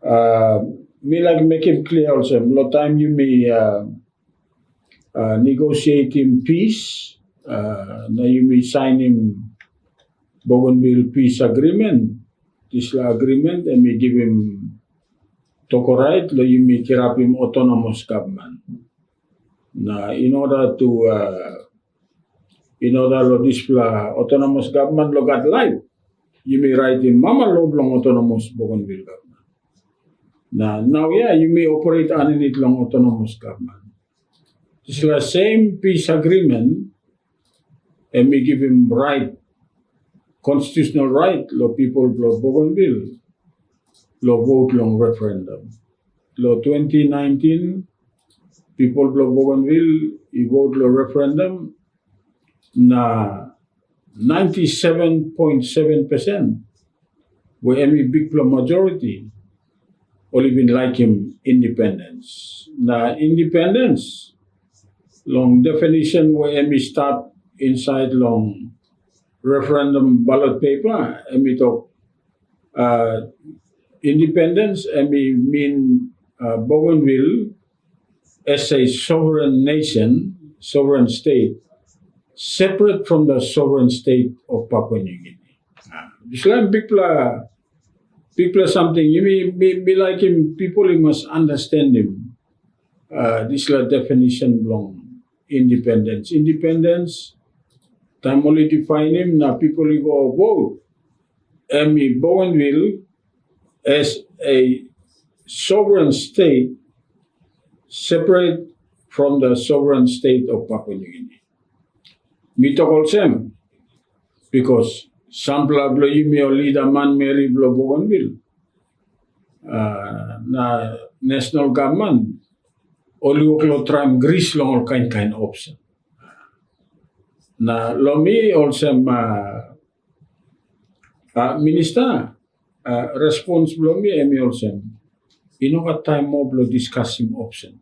Me like make him clear also. Lot time you may negotiate him peace. Now you may sign him Bougainville peace agreement. This agreement and may give him toko right. Lo you may kirap him autonomous government. Now in order to display autonomous government lo got life. You may write in Mama Lord long autonomous Bougainville government. Now, you may operate underneath long autonomous government. This is the same peace agreement, and we give him right, constitutional right, lo people lo Bougainville, lo vote long referendum. Lo 2019, people lo Bougainville, vote lo referendum, na 97.7% were a big majority or even like him independence. Now independence, long definition where we start inside long referendum ballot paper, and we talk independence, and we mean Bougainville as a sovereign nation, sovereign state, separate from the sovereign state of Papua New Guinea. Islam people something, you may be like him, people you must understand him. This is the definition belong independence. Independence, time only define him, now people you go vote. And Bougainville as a sovereign state separate from the sovereign state of Papua New Guinea. Mito kolsem, because sampla blo yumi o leader man Mary blo Bougainville. Na national government, oli oklo tram Greece long all kind option. Na lomi olsem minister response blo mi emi olsem. Inoka time mo blo discussing option.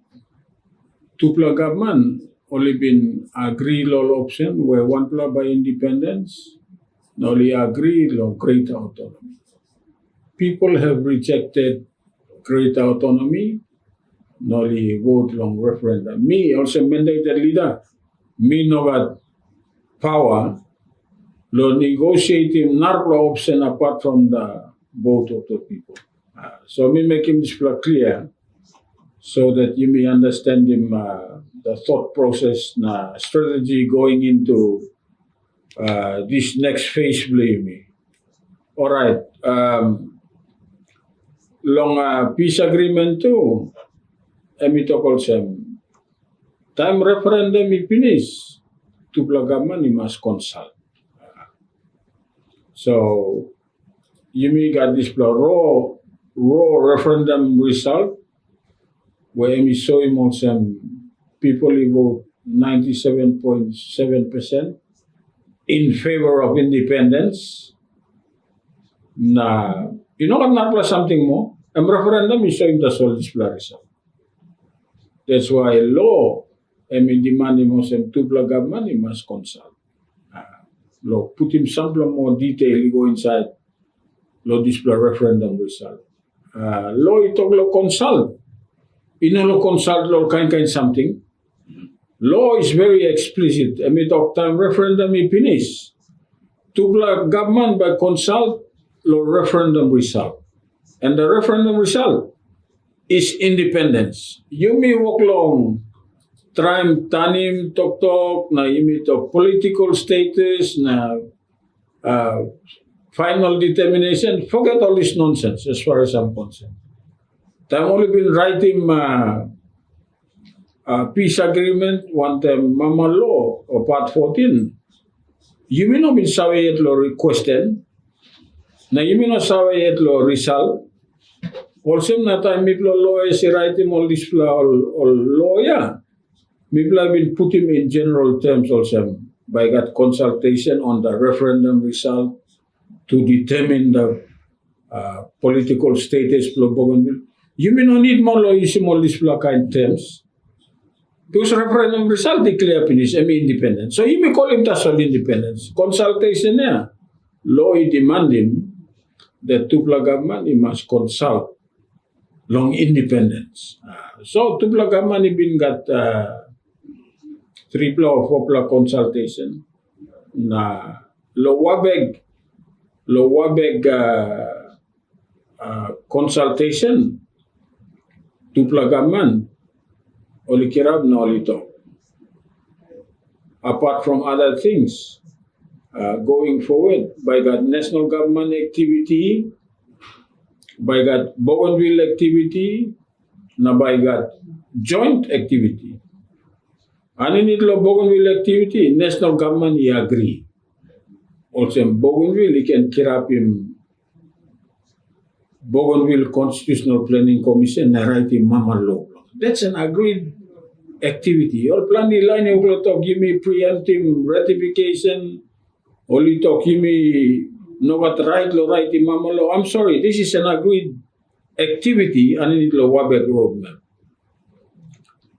Tupla government only been agree law option where one plan by independence, only agree law greater autonomy. People have rejected greater autonomy, only vote long referendum. Me also mandated leader, me know that power, law negotiating narrow option apart from the vote of the people. So me making this clear so that you may understand him the thought process, strategy going into this next phase, believe me. All right. Long peace agreement too. Emi tokol sem. Time referendum I finish. Tupla government must consult. So you may got this raw referendum result where we saw him on some people vote 97.7% in favor of independence. Na, you know what something more? A referendum is showing the sole display result. That's why law, demanding on some tupla government, he must consult. Law, put him some more detail, go inside, law display referendum result. Law, it talk law consult. Law consult law kind something. Law is very explicit. Talk time referendum I finish. Tupla government by consult law referendum result. And the referendum result is independence. You may walk long, trim, tanim, talk, na you may talk political status, na final determination. Forget all this nonsense as far as I'm concerned. I've only been writing peace agreement, one time Mama Law, or Part 14. You may not be sawe yet law requested. Na you may not sawe yet law result. Also, na time people law is writing all this lawyer. People have been put him in general terms also by that consultation on the referendum result to determine the political status of Bougainville. You may not need more law using all these kind terms. Because referendum result declare finish, independent. So you may call him that's all independence. Consultation there. Law is demanding that Tupla government he must consult long independence. So tupla government ibin got tripla or fourpla consultation na lowabeg consultation tupla government oli kirab na oli to. Apart from other things, going forward, by that national government activity, by that Bougainville activity, na by that joint activity. And in itlo Bougainville activity, national government I agree. Also Bougainville, he can kirap him Bougainville Constitutional Planning Commission na write him mama law. That's an agreed activity. All planning line will talk, give me preemptive ratification, only talk, give me no what right law, right in mama law. I'm sorry, this is an agreed activity and in the Wabek roadmap.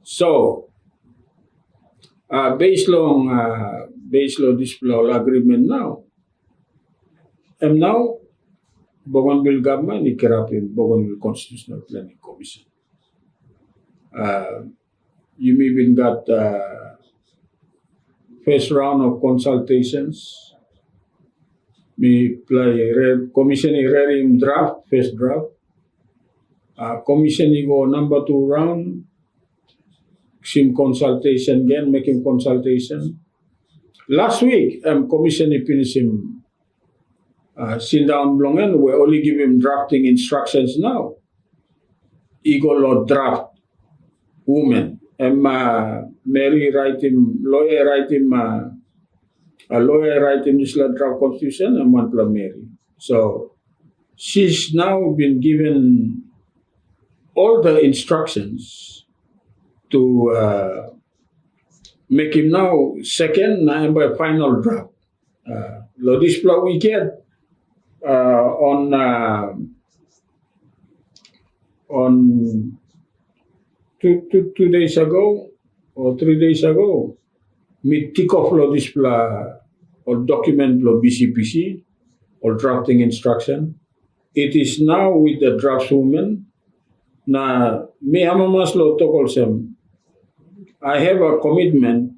So, based on this agreement now, and now Bougainville government is in Bougainville Constitutional Planning Commission. You even got first round of consultations. We play commissioning ready draft, first draft. Commissioning go number 2 round. Sim consultation again, making consultation. Last week, commissioning finished him sit down blongen. We only give him drafting instructions now. Ego law draft woman. Mary write him, lawyer write him, a lawyer write him this draft constitution and one plus Mary. So she's now been given all the instructions to make him now second and by final draft. This weekend on 2 days ago or 3 days ago, me tick off this or document BCPC or drafting instruction. It is now with the draftswoman. Na me amamas lo tokol sem. I have a commitment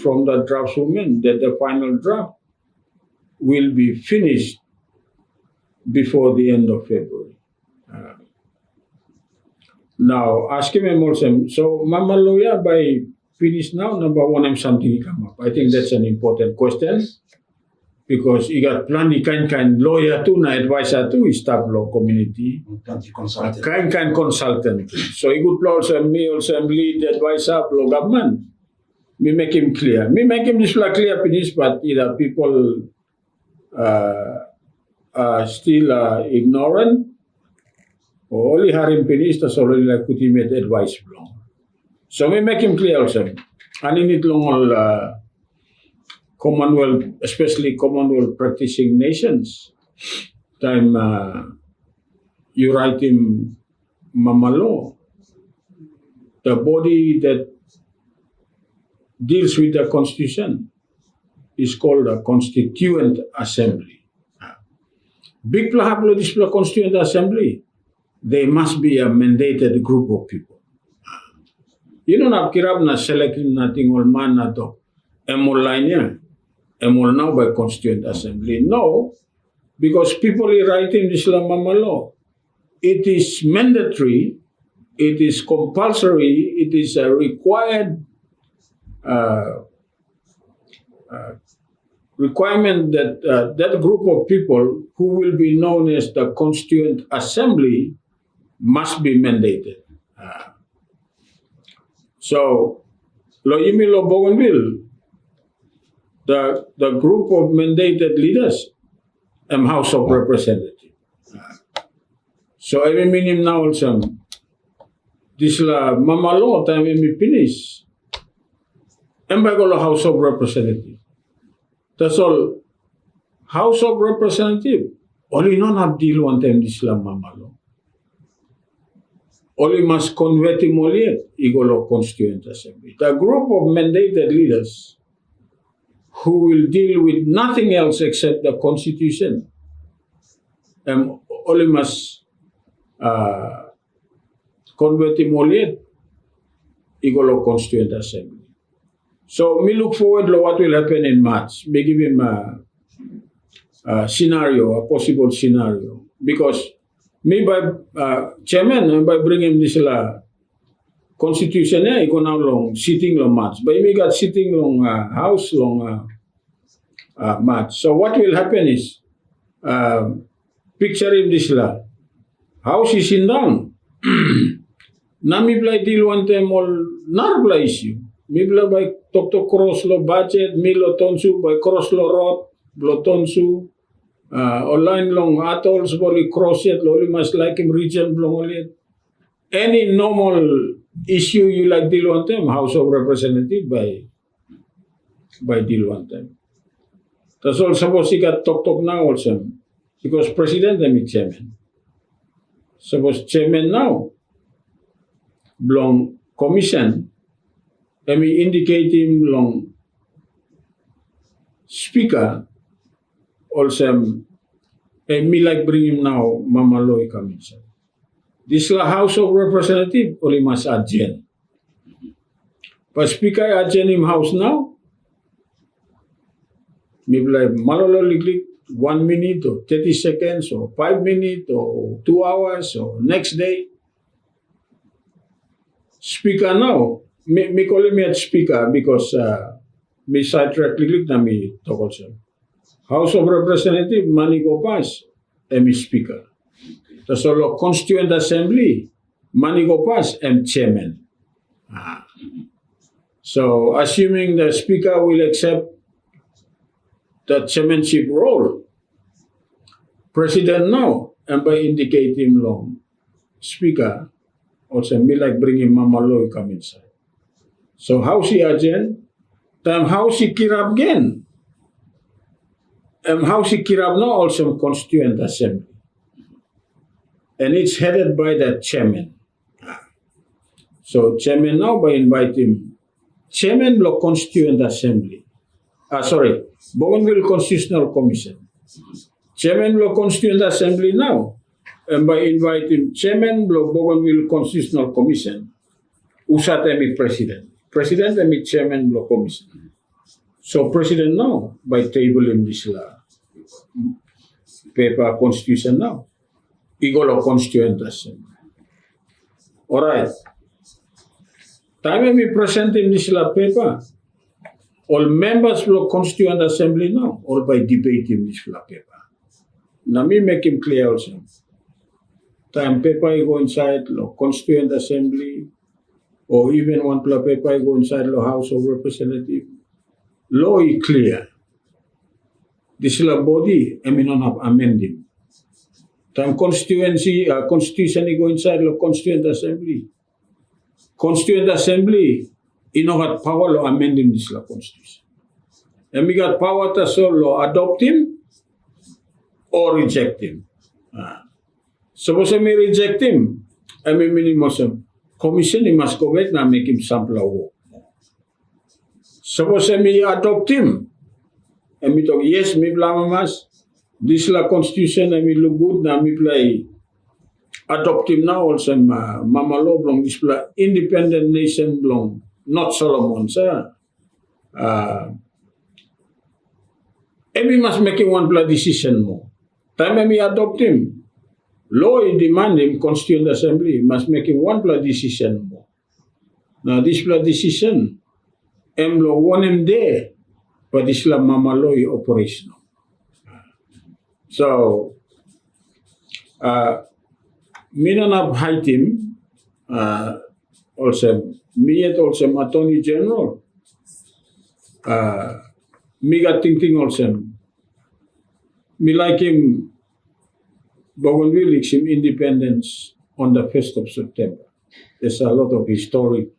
from the draftswoman that the final draft will be finished before the end of February. Now, ask him also, so Mama Lawyer by finish now, number one, I'm something come up. I think that's an important question because you got plenty kind lawyer too, na advisor too, staff law community. Kind consultant. So he could also me also lead advisor law government. Me make him clear. Me make him this clear finish, but either people are still ignorant. Only Harim finished, that's already like put him at advice long. So we make him clear also. And in it long all Commonwealth, especially Commonwealth practicing nations, time you write him Mama Law, the body that deals with the Constitution is called a Constituent Assembly. Big Plahaplo this Constituent Assembly. There must be a mandated group of people. You don't have kirab na selecting nothing or man na to. Emol line emol now by Constituent Assembly. No, because people are writing this Mama Law. It is mandatory, it is compulsory, it is a required requirement that that group of people who will be known as the Constituent Assembly must be mandated. So, Loyimilo Bougainville, the group of mandated leaders, House of Representatives. So, every minimum now also, this Mama Law time when we finish, House of Representatives. That's all. House of Representatives, only non have deal one time this Mama Law. Only must convert him only Igolo Constituent Assembly. The group of mandated leaders who will deal with nothing else except the Constitution only must convert him ulit, igolo Constituent Assembly. So me look forward to what will happen in March. Me give him a scenario, a possible scenario. Because me by chairman, by bringing this constitution, I go now long sitting long March. But me got sitting long house long March. So what will happen is, picture him this house is in down. Nami play deal one time all nar issue. Mi bla by to cross lo budget, mi lo tonsu by cross lo road, lo tonsu, online long atolls boli cross it, lo mas like him region blong it. Any normal issue you like deal one time, House of Representative by deal one time. That's all suppose he got talk now also. Because President and Chairman. Suppose Chairman now belong commission and we indicate him long Speaker also and me like bring him now Mama Loy come inside. This la House of Representative only must adjourn. But Speaker adjourn him house now. Maybe like malolo liglig 1 minute or 30 seconds or 5 minutes or 2 hours or next day. Speaker now, me call him at Speaker because me sidetrack na me talk also. House of Representative, money go pass, and me Speaker. The solo Constituent Assembly, money go pass, and Chairman. So assuming the Speaker will accept the chairmanship role, President now, and by indicating long, Speaker, also me like bringing Mama Loy come inside. So how she agent, time how she kirab again, and how she kirab now also Constituent Assembly. And it's headed by the chairman. So chairman now by inviting chairman block Constituent Assembly. Bougainville Constitutional Commission. Chairman block Constituent Assembly now, and by inviting chairman block Bougainville Constitutional Commission, usat emi president. President emi chairman block commission. So president now by tabling this paper constitution now. Igolo Constituent Assembly. All right. Time we present in this paper. All members of the Constituent Assembly now, or by debating this paper. Now me make him clear also. Time paper I go inside the Constituent Assembly, or even one paper I go inside the House of Representatives. Law is clear. This body, I mean not amending. Time constitution I go inside the Constituent Assembly. Constituent Assembly, you know got power to amending this constitution. And we got power to so adopt him or reject him. Suppose me reject him, I mean minimum commission he must go back and make him sample of work. Suppose me adopt him, and me talk yes, me blamamas, this constitution and me look good now me play. Adopt him now also Mama Law belong this independent nation belong. Not Solomon, sir. And we must make one decision more. Time we adopt him. Law demand him, Constituent Assembly must make him one decision more. Now this decision, law want him there, but this Mama Law is operational. So, me not hide him, also. Me at also Attorney General. Me got thinking also. Me like him, Bougainville likes him independence on the 1st of September. There's a lot of historic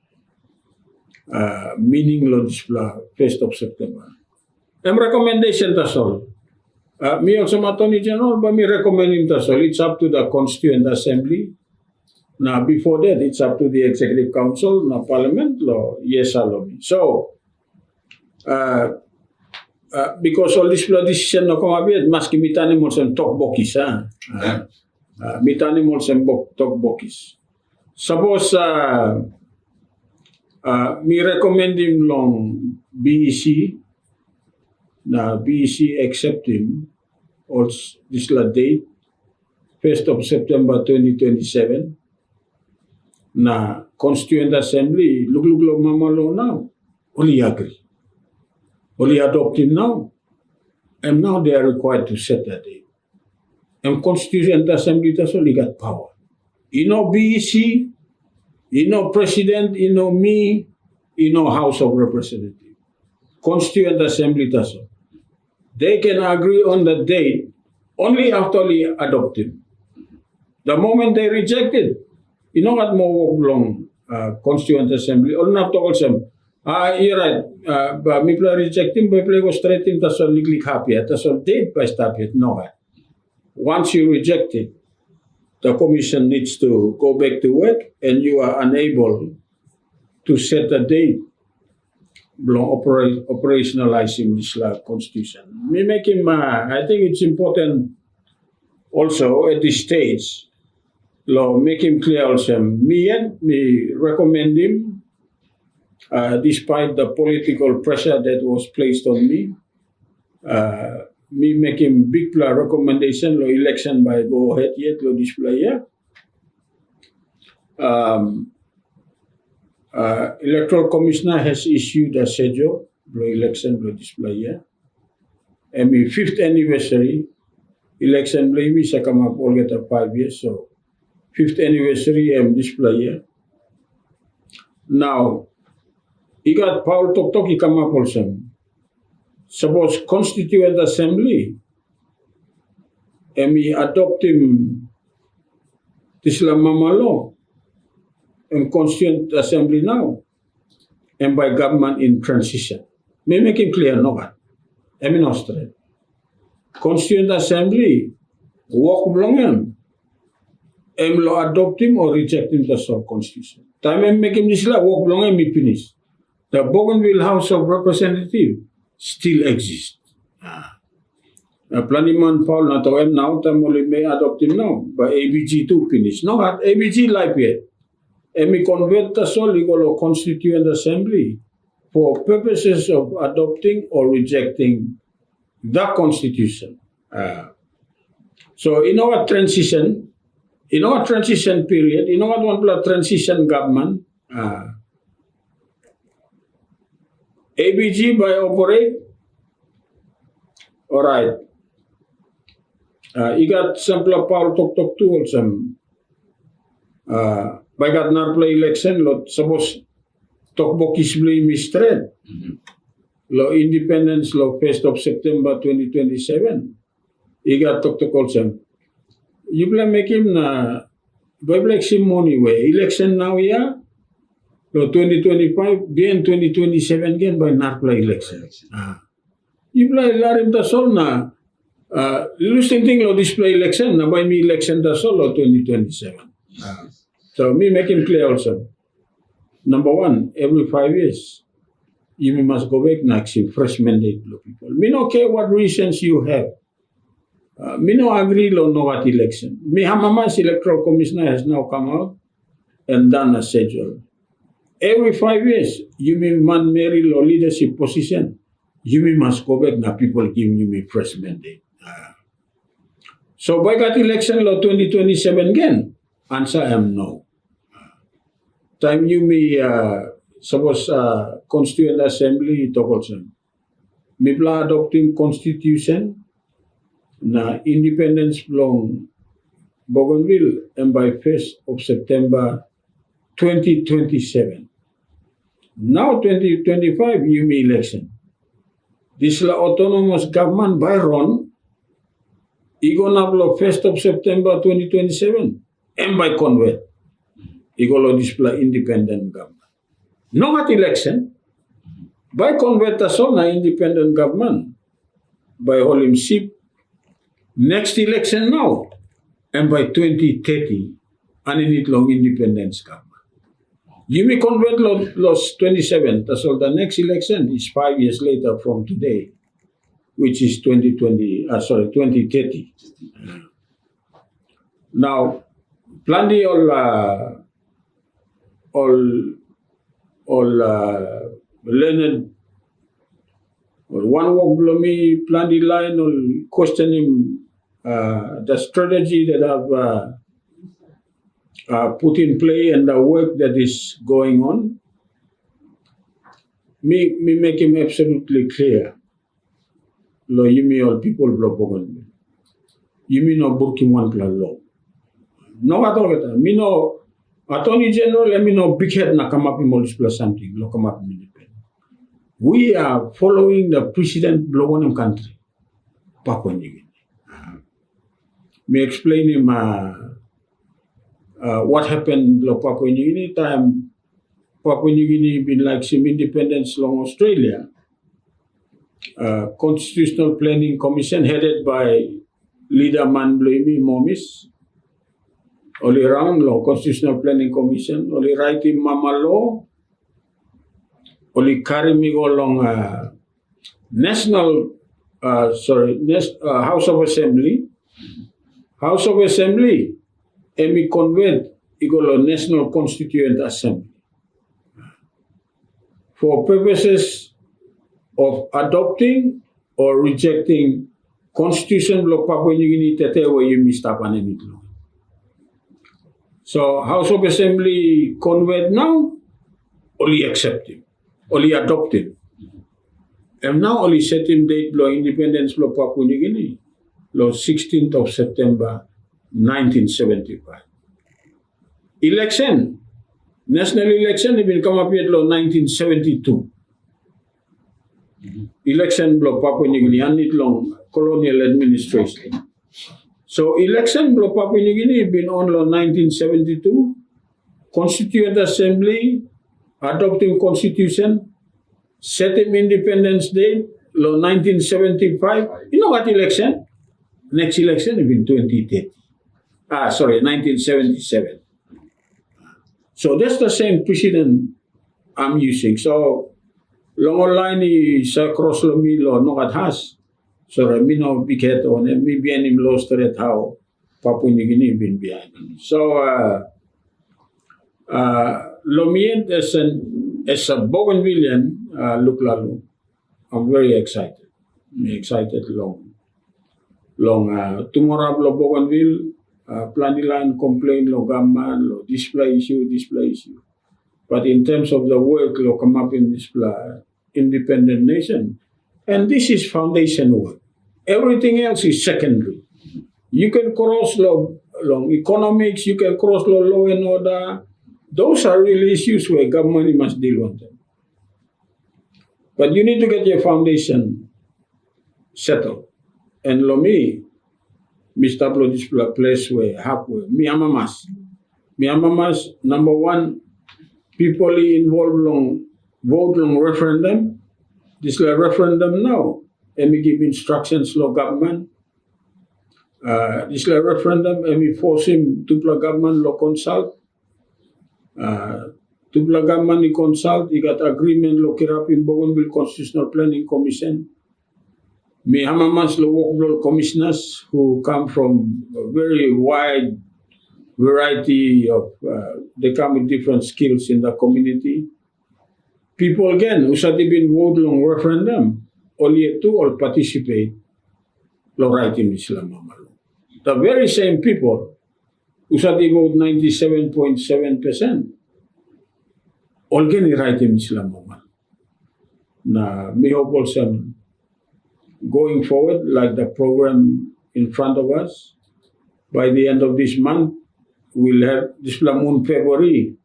meaning of this 1st of September. And recommendation that's all. Me also Attorney General, but me recommend him that's all. It's up to the Constituent Assembly. Now, before that, it's up to the Executive Council, now Parliament, law, yes, allow me. So, because all this decision no come abit, maski mitani mo sem talk bokis, mitani mo sem talk bokis. suppose me recommend him long BEC, na BEC accept him, or this la date, 1st of September 2027, na Constituent Assembly, look mamalo now, only agree. Only adopt him now. And now they are required to set that date. And Constituent Assembly does only got power. You know BEC, you know President, you know me, you know House of Representatives. Constituent Assembly does so. They can agree on the date only after they adopt him. The moment they reject it, you know what more long Constituent Assembly, or not also. You're right. But me play reject him, but play go straight in. That's all legally happy. That's all date by stop it. No. Once you reject it, the commission needs to go back to work, and you are unable to set a date. Operationalizing this constitution. Me make him. I think it's important also at this stage. Make him clear also. Me recommend him. Despite the political pressure that was placed on me, me making big recommendation, election by go ahead yet, display here. Electoral Commissioner has issued a schedule, election, display here. And my 5th anniversary, election, me sa come up all get 5 years, so 5th anniversary, display here. Now, he got Paul Tok he come up also. Suppose Constituent Assembly, and we adopt him this mama law, and Constituent Assembly now, and by government in transition. May make him clear, no one. I mean, Australia. Constituent Assembly, walk along him, and adopt him or reject him the constitution. Time I make him this walk along him, me finish. The Bougainville House of Representatives still exists. Planiman Paul na to now, tamuli may adopt him now, but ABG too finish. No, at ABG life yet. And we convert the legal Constituent Assembly for purposes of adopting or rejecting the Constitution. So in our transition period, in our one transition government, ABG by operate. All right. You got sample Paul Tok too also. By got narplay election, lot suppose Tok Bokisbly mistread. Lo independence law 1st of September 2027. You got Tok also. You play make him na by election money way. Election now yeah. Lo 2025, then 2027 again by narplay election. You play larim da sol na losing thing lo display election na by me election da sol lo 2027. So me make him clear also. Number one, every 5 years, you must go back next year, fresh mandate lo people. Me no care what reasons you have. Me no agree lo no what election. Me Hamamas Electoral Commissioner has now come out and done a schedule. Every 5 years, you may man marry law leadership position. You may must go back now. People giving you me fresh mandate. So by that election law 2027 again, answer I am no. Time you may suppose Constituent Assembly talk also. Me plan adopting Constitution na independence long Bougainville and by 1st of September 2027. Now 2025, you may election. This la autonomous government by Ron, igonablo 1st of September 2027, and by convert, igolo display independent government. No at election, by convert aso na independent government, by holim ship, next election now, and by 2030, and in it long independence government. You may convert loss 27. So the next election is 5 years later from today, which is 2030. Now, plenty of all learned or one work below me plan the line or question him the strategy that I've put in play and the work that is going on. Me make him absolutely clear. Lo yimi all people blow Bougainville. Yimi no burking one plan law. No at all. Me no Attorney General and me no big head na come up in Mollis plus something. Lo come up in we are following the precedent below one country, Papua New Guinea. Me explain him what happened below Papua New Guinea time. Papua New Guinea been like some independence long Australia. Constitutional Planning Commission headed by leader man Bloimi Momis. Only round law, Constitutional Planning Commission, only writing Mama Law. Only carry me go along House of Assembly. House of Assembly, and me convert to National Constituent Assembly. For purposes of adopting or rejecting Constitution of Papua New Guinea tete where you missed up on it. So House of Assembly convert now, only accepting. Only adopted. And now only setting date law independence law Papua New Guinea, law 16th of September 1975. Election, national election, it will come up with law 1972. Election law Papua New Guinea, and it long colonial administration. So election law Papua New Guinea been on law 1972, Constituent Assembly, adopting Constitution, set him Independence Day, law 1975. You know what election? Next election will be 2030. 1977. So that's the same precedent I'm using. So long online is cross law me law no at has. So me no big head on and me behind him lost at how Papua New Guinea been behind him. So Lomien as a Bougainvillian, look lalu, I'm very excited. I'm excited long. Tomorrow lo Bougainville, planning line complain lo gamman, lo display issue. But in terms of the work lo come up in this independent nation, and this is foundation work. Everything else is secondary. You can cross long economics, you can cross law and order. Those are really issues where government must deal with them. But you need to get your foundation settled. And me establish this place where halfway. Me amamas, number one, people involved vote on referendum. This is a referendum now. And we give instructions to government. This is a referendum and we force him to government to consult. To government consult, he got agreement look it up in Bougainville Constitutional Planning Commission. Me hamamas lo work commissioners who come from a very wide variety of, they come with different skills in the community. People again who said they've been voted on referendum, only two all participate lo right in Islam. The very same people who said they vote 97.7%. All getting right in Islam. Na me hope also going forward, like the program in front of us, by the end of this month, we'll have this moon February.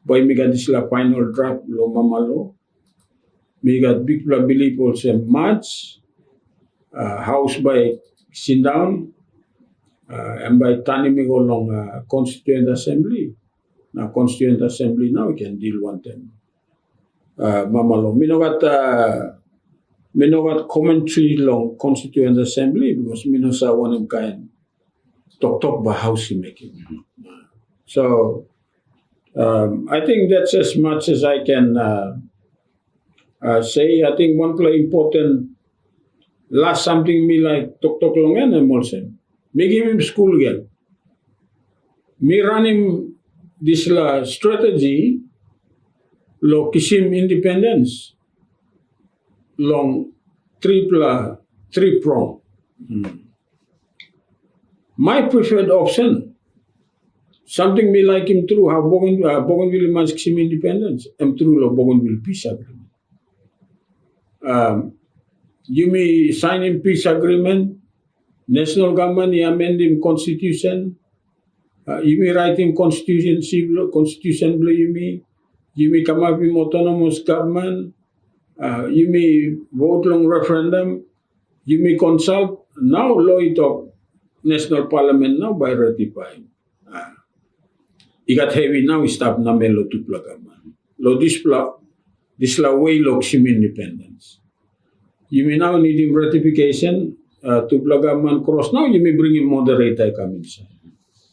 By me got this final draft lo mamalo. Me got big belief also March, house by sit down, and by turning me go along Constituent Assembly. Now Constituent Assembly now we can deal one time. Mamalo. Me no got commentary long Constituent Assembly because me no sa one kind talk about house making. So I think that's as much as I can say. I think one play important last something me like talk long and also me give him school again. Me run him this strategy lo kisim independence long three prong. My preferred option, something me like him through how Bougainville must kisim independence, and through lo Bougainville peace agreement. You may sign in peace agreement, national government you amend him constitution, you may write him constitution you may come up with autonomous government, you may vote long referendum, you may consult. Now law it of national parliament now by ratifying. You got heavy now stop namen lo tupla government. Lo this la way lo sim independence. You may now need him ratification tupla government cross. Now you may bring in moderator come inside.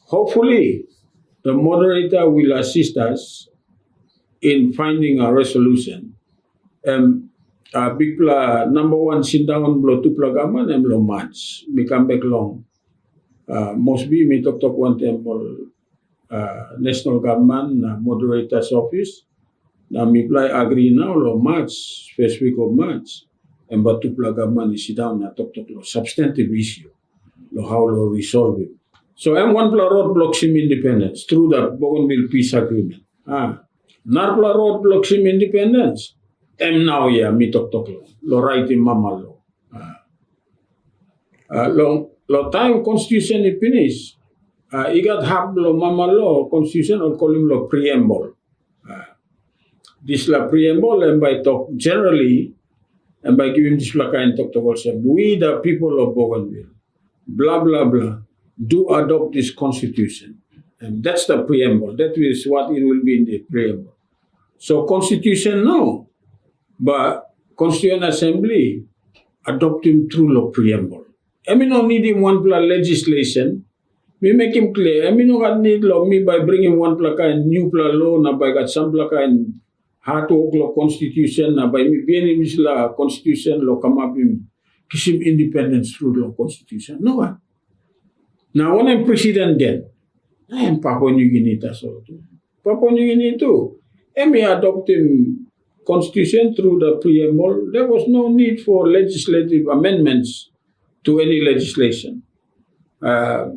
Hopefully the moderator will assist us in finding a resolution. Big number one sit down blow tupla government and blow match. We come back long. Must be me talk one temple national government moderator's office. Now me apply agree now lo March, first week of March. And but tupla government is sit down na talk lo substantive issue. Lo how lo resolve it. So M1 pla road block sim independence through the Bougainville peace agreement. Narpla road block sim independence. M now yeah me talk lo right in mama lo time constitution is finished. You got have lo mama law constitution or call him lo preamble. This la preamble and by talk generally and by giving this la kind talk also we the people of Bougainville blah blah blah do adopt this constitution, and that's the preamble. That is what it will be in the preamble. So constitution no, but constituent assembly adopt him through the preamble. I mean, no need him one plan legislation. We make him clear. I mean, no got need law me by bringing one plaka and new plan law na by got some plaka and how to law constitution na by me being him la constitution law come up him kisim independence through law constitution. No one. Now when I'm president again, I am Papua New Guinea also. Papua New Guinea too. And we adopt him constitution through the preamble. There was no need for legislative amendments to any legislation. But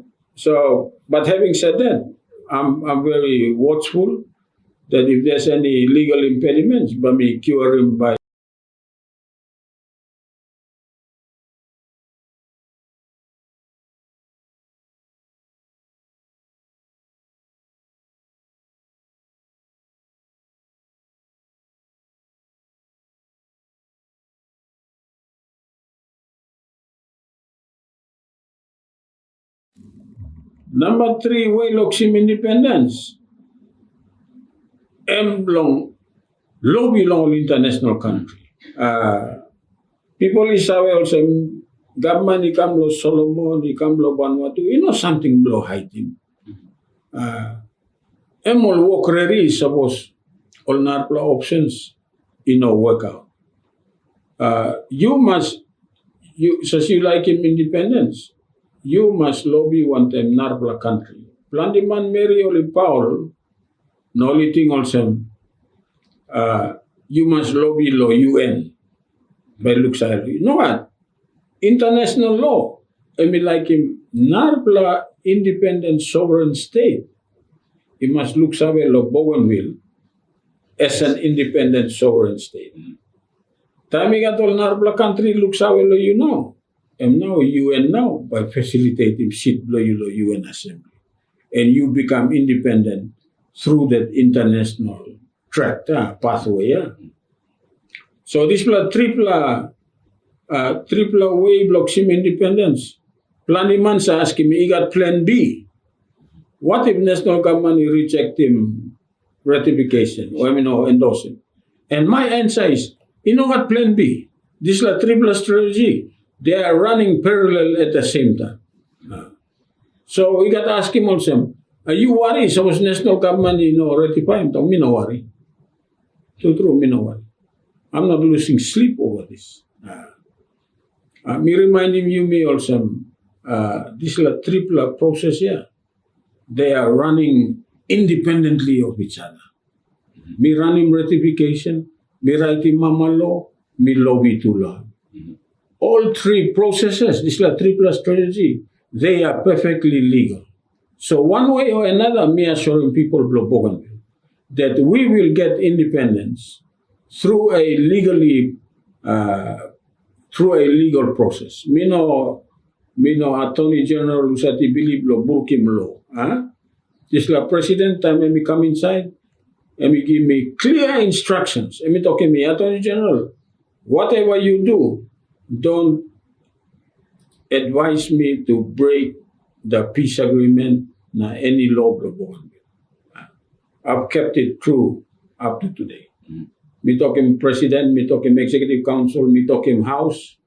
having said that, I'm very watchful that if there's any legal impediments, but me cure him by Number 3, way loksim independence. Long belong international country. People is also government ikam lo Solomon, ikam lo Vanuatu. You know something blow hiding. All work ready suppose all narpla options work out. Since you like him independence, you must lobby one time narpla country. Plandiman Mary Oli Paul, no only thing also, you must lobby law UN by Luxembourg. You know what? International law. I mean like him narpla independent sovereign state. He must look somewhere law Bougainville as an independent sovereign state. Time you got all narpla country looks away and now UN now by facilitating sit below UN assembly. And you become independent through that international track, pathway. Yeah? So this triple way blocks him independence. Planimansa asked him, he got plan B. What if national government reject him ratification or endorse him? And my answer is, got plan B. This is a triple strategy. They are running parallel at the same time. So we got to ask him also, are you worried? Suppose national government, ratify him? Me no worry. True, me no worry. I'm not losing sleep over this. Me reminding me also, this is a triple process here. They are running independently of each other. Mi running ratification, mi writing mama law, mi lobby to law. All three processes, this is a 3+ strategy, they are perfectly legal. So one way or another, me assuring people of Bougainville that we will get independence through a legal process. Me no Attorney General usati believe lo burkim law. This la President time me come inside, and me give me clear instructions. And me talking me Attorney General, whatever you do, don't advise me to break the peace agreement na any law of Bougainville. I've kept it true up to today. Me talking President, me talking Executive Council, me talking House.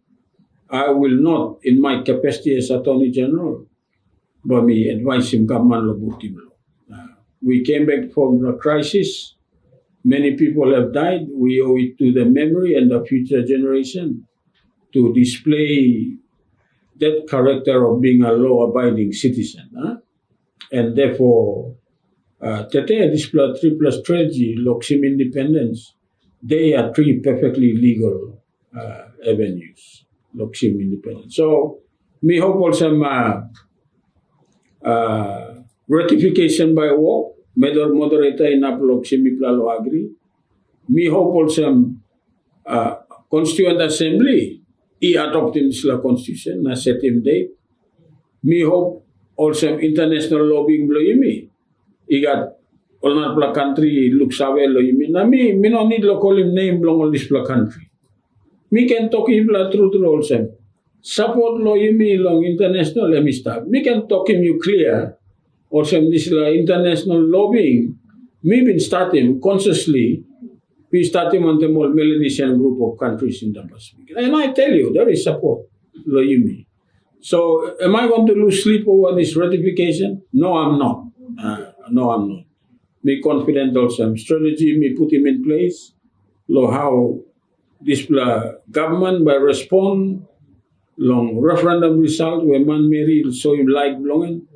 I will not, in my capacity as Attorney General, but me advise him government law. We came back from the crisis. Many people have died. We owe it to the memory and the future generation to display that character of being a law-abiding citizen. And therefore, Tete display 3+ strategy, Loksim independence, they are 3 perfectly legal avenues, Loksim independence. So, me hope also ratification by walk, moderator in Loksim Iplalo agree. Me hope also Constituent Assembly, adopt this constitution, na set him date. Me hope also international lobbying blow me. Got all not pla country look sawe lo yumi. Na me no need lo call him name belong all this pla country. Me can talk him pla true also. Support lo yumi long international let me start. Me can talk him you clear. Also this la international lobbying. Me been starting consciously. We starting on the more Melanesian group of countries in the Pacific. And I tell you, there is support, lo yumi. So, am I going to lose sleep over this ratification? No, I'm not. No, I'm not. Me confident also. Strategy, me put him in place. Lo how this government by respond long referendum result where man Mary so him like belonging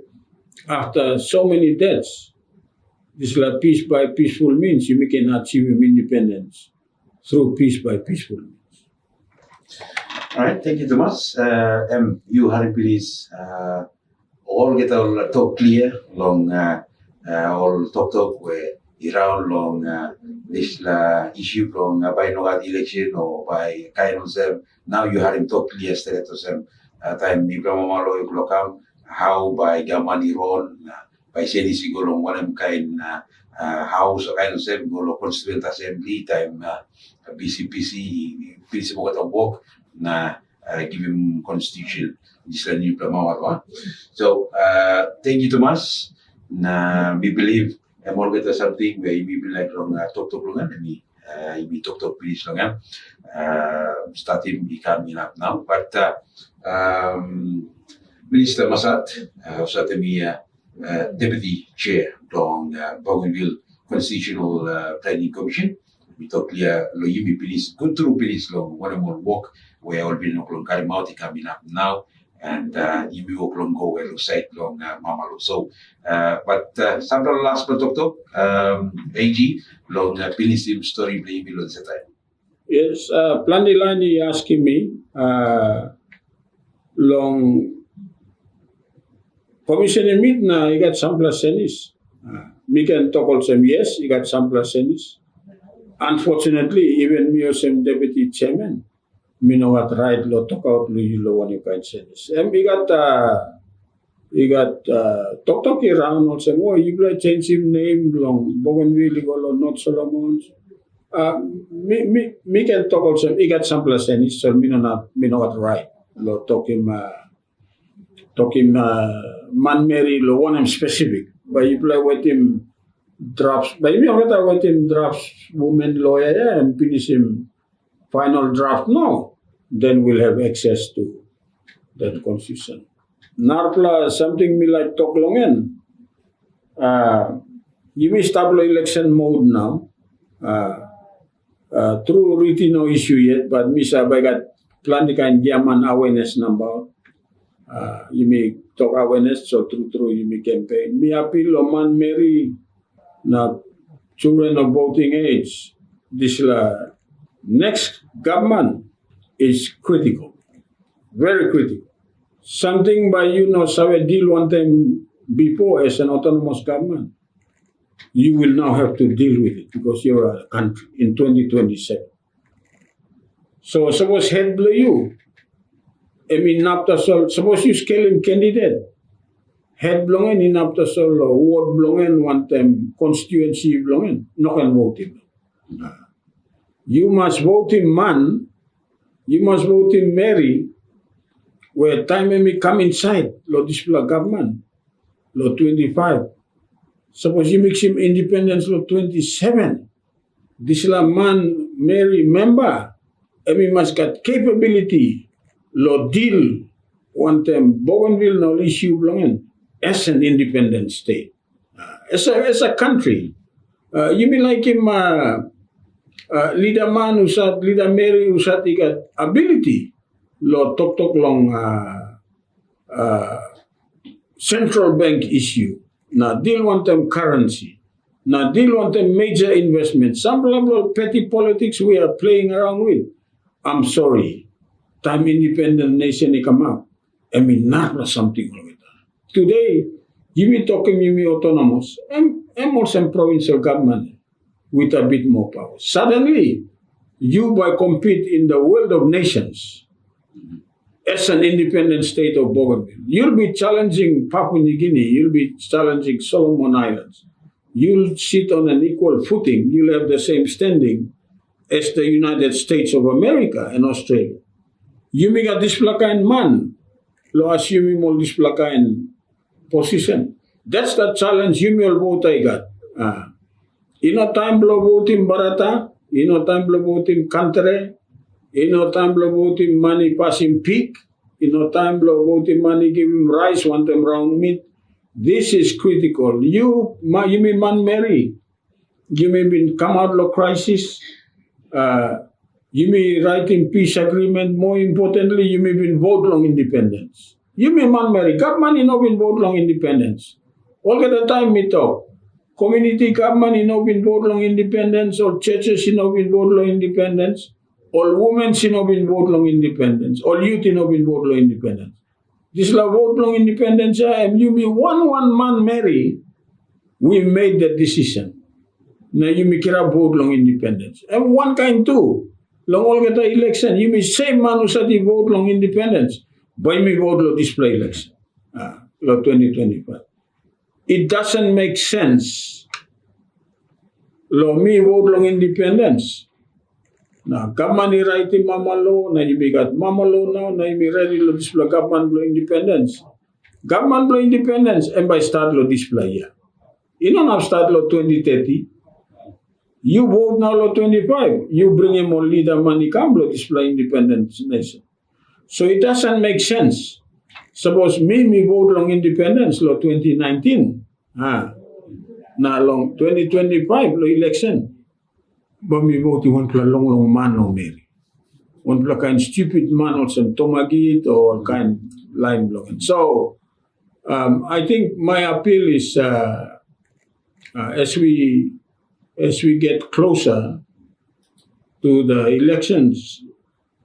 after so many deaths. This is peace by peaceful means. You can achieve independence through peace by peaceful means. All right, thank you, Thomas. You have please all get all talk clear long all talk where around long this issue long by no election or by kind of them. Now you have him talk clear straight to them. Time ni pramamalo yung lokam how by gamani ron by seni siguro one kind house kind of them go constituent assembly time BCPC principle at work na give him constitution this is new pramamalo. So thank you Thomas. Na we believe more get something where we be like long talk long and we talk please long starting becoming up now but Minister Massat usat me Deputy Chair long Bougainville Constitutional Planning Commission we talk clear lo yimi please good through please long one more walk where all been long karimauti coming up now and you will go where site long mamalo. So but sample last but AG long pinisim story play below the time. Yes, Plandilani asking me long commission meet na you got some plus senis. Me can talk also yes, you got some plus senis. Unfortunately, even me as deputy chairman. Me know what right lo talk out lo one you can say this. And we got talk around also. Oh, you play change him name long Bougainville go not Solomons. Me can talk also. We got some plus and so me know what right lo talk him man Mary lo one him specific. But you play with him drafts. But me I with him drafts woman lawyer and finish him final draft now. Then we'll have access to that constitution. Narpla something me like talk longen. You may stable election mode now. Through written no issue yet, but misa by got plenty kind German awareness number. You may talk awareness, so through you may campaign. Me appeal man Mary na children of voting age, this next government is critical, very critical. Something by Sawe deal one time before as an autonomous government. You will now have to deal with it because you're a country in 2027. So suppose head blow you. Suppose you scale him candidate. Head blongen in after sol ward blongen one time constituency blongen. No can vote him. You must vote him man. You must vote him Mary. Where time may come inside lo display government lo 25. Suppose you make him independence lo 27. This man Mary member. Must got capability lo deal one time Bougainville no issue blongen as an independent state. As a country. You mean like him leader man usat leader Mary usat ikat ability lo tok long central bank issue. Na deal one time currency. Na deal one time major investment. Some level of petty politics we are playing around with. I'm sorry. Time independent nation come up. Not something wrong with that. Today, you be talking you be autonomous. I'm also provincial government with a bit more power. Suddenly, you by compete in the world of nations as an independent state of Bougainville. You'll be challenging Papua New Guinea. You'll be challenging Solomon Islands. You'll sit on an equal footing. You'll have the same standing as the United States of America and Australia. You make a displakain man, lo assuming mo displakain position. That's the challenge you will vote I got. Ino time blo voting barata, ino time blo voting country, ino time blo voting money passing peak, ino time blo voting money give him rice, one time round meat. This is critical. You may man marry. You may be come out of crisis. You may write in peace agreement. More importantly, you may be vote long independence. You may man marry. Government you know been vote long independence. All the time we talk. Community government you know been vote long independence. Or churches you know been vote long independence. All women you know been vote long independence. All youth you know been vote long independence. This is vote long independence. And you be one man marry. We made that decision. Now you may kira vote long independence. And one kind too. Long all get election. You may same man who said he vote long independence. But me vote lo display election. Lo 2025. It doesn't make sense. Lo me vote long independence. Now government is writing mama law. Now you may got mama law now. Now you may ready lo display government lo independence. Government lo independence. And by start lo display here. You don't have start lo 2030. You vote now lo 25. You bring him on leader money come lo display independence nation. So it doesn't make sense. Suppose me vote long independence lo 2019. Na long 2025 lo election. But me vote one pla long man no Mary. One pla kind stupid man or some tomagit or kind line blocking. So I think my appeal is as we get closer to the elections,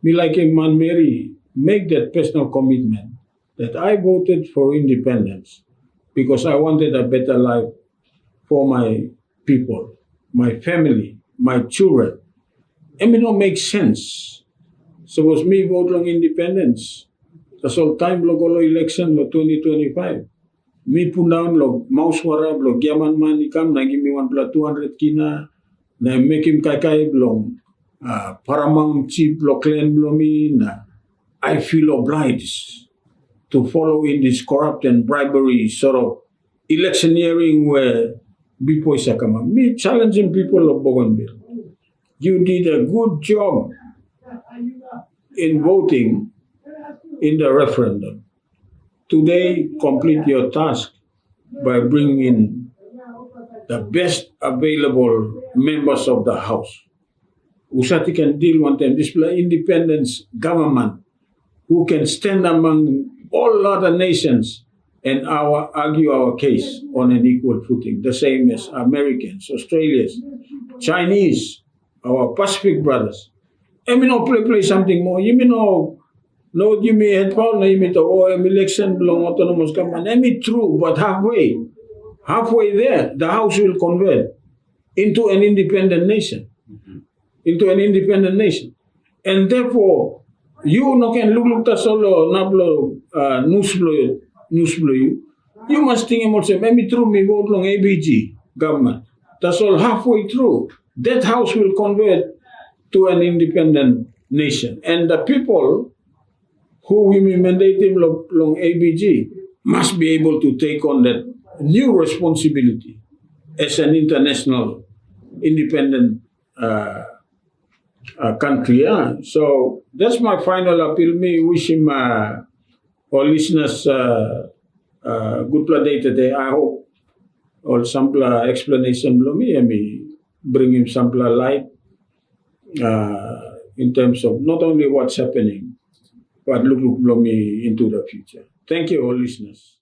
me like a man Mary make that personal commitment that I voted for independence because I wanted a better life for my people, my family, my children. And it don't make sense. Suppose me vote long independence. That's all time lo election lo 2025. Me put down lo mauswara lo gyaman man ikam na give me 200 kina na make him kai blong paramount chief lo clan blo me na I feel obliged to follow in this corrupt and bribery sort of electioneering where before Sakama. Me challenging people of Bougainville. You did a good job in voting in the referendum. Today, complete your task by bringing in the best available members of the House. Usati can deal one time, display independence government who can stand among all other nations and argue our case on an equal footing, the same as Americans, Australians, Chinese, our Pacific brothers. I mean, no play something more. You mean no, you may head pound, you mean election belong autonomous government. I mean, true, but halfway there, the House will convert into an independent nation. And therefore, you no can look ta solo nablo newsblo you must think about say maybe through me vote long ABG government. That's all halfway through. That house will convert to an independent nation. And the people who we mandate him long ABG must be able to take on that new responsibility as an international independent country. So that's my final appeal. Me wish him our listeners good day today. I hope all some explanation below me bring him some light in terms of not only what's happening, but look below me into the future. Thank you, all listeners.